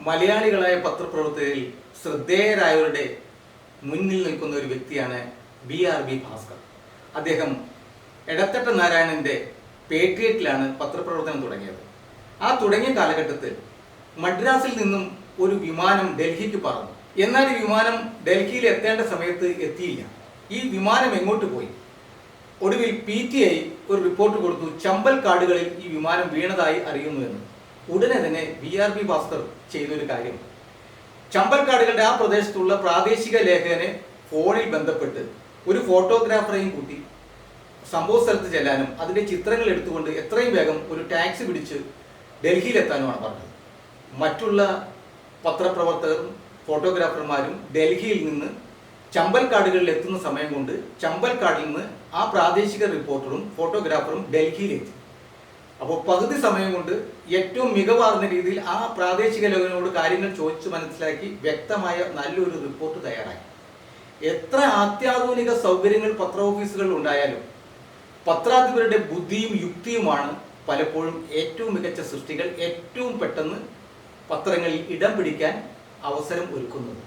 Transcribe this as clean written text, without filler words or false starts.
മലയാളികളായ പത്രപ്രവർത്തകരിൽ ശ്രദ്ധേയരായവരുടെ മുന്നിൽ നിൽക്കുന്ന ഒരു വ്യക്തിയാണ് BRB ഭാസ്കർ. അദ്ദേഹം എടത്തട്ട നാരായണൻ്റെ പേട്രിയറ്റിലാണ് പത്രപ്രവർത്തനം തുടങ്ങിയത്. ആ തുടങ്ങിയ കാലഘട്ടത്തിൽ മദ്രാസിൽ നിന്നും ഒരു വിമാനം ഡൽഹിക്ക് പറന്നു. എന്നാൽ ഈ വിമാനം ഡൽഹിയിൽ എത്തേണ്ട സമയത്ത് എത്തിയില്ല. ഈ വിമാനം എങ്ങോട്ട് പോയി? ഒടുവിൽ PTI ഒരു റിപ്പോർട്ട് കൊടുത്തു, ചമ്പൽ കാടുകളിൽ ഈ വിമാനം വീണതായി അറിയുന്നുവെന്ന്. ഉടനെ തന്നെ BRB ഭാസ്കർ ചെയ്തൊരു കാര്യം, ചമ്പൽ കാടുകളുടെ ആ പ്രദേശത്തുള്ള പ്രാദേശിക ലേഖകനെ ഫോണിൽ ബന്ധപ്പെട്ട് ഒരു ഫോട്ടോഗ്രാഫറെയും കൂട്ടി സംഭവ സ്ഥലത്ത് ചെല്ലാനും അതിൻ്റെ ചിത്രങ്ങൾ എടുത്തുകൊണ്ട് എത്രയും വേഗം ഒരു ടാക്സി പിടിച്ച് ഡൽഹിയിലെത്താനുമാണ് പറഞ്ഞത്. മറ്റുള്ള പത്രപ്രവർത്തകരും ഫോട്ടോഗ്രാഫർമാരും ഡൽഹിയിൽ നിന്ന് ചമ്പൽക്കാടുകളിൽ എത്തുന്ന സമയം കൊണ്ട് ചമ്പൽക്കാടിൽ നിന്ന് ആ പ്രാദേശിക റിപ്പോർട്ടറും ഫോട്ടോഗ്രാഫറും ഡൽഹിയിലെത്തി. അപ്പോൾ പകുതി സമയം കൊണ്ട് ഏറ്റവും മികവാർന്ന രീതിയിൽ ആ പ്രാദേശിക ലേഖകനോട് കാര്യങ്ങൾ ചോദിച്ചു മനസ്സിലാക്കി വ്യക്തമായ നല്ലൊരു റിപ്പോർട്ട് തയ്യാറാക്കി. എത്ര അത്യാധുനിക സൗകര്യങ്ങൾ പത്ര ഓഫീസുകളിൽ ഉണ്ടായാലും പത്രാധിപരുടെ ബുദ്ധിയും യുക്തിയുമാണ് പലപ്പോഴും ഏറ്റവും മികച്ച സൃഷ്ടികൾ ഏറ്റവും പെട്ടെന്ന് പത്രങ്ങളിൽ ഇടം പിടിക്കാൻ അവസരം ഒരുക്കുന്നത്.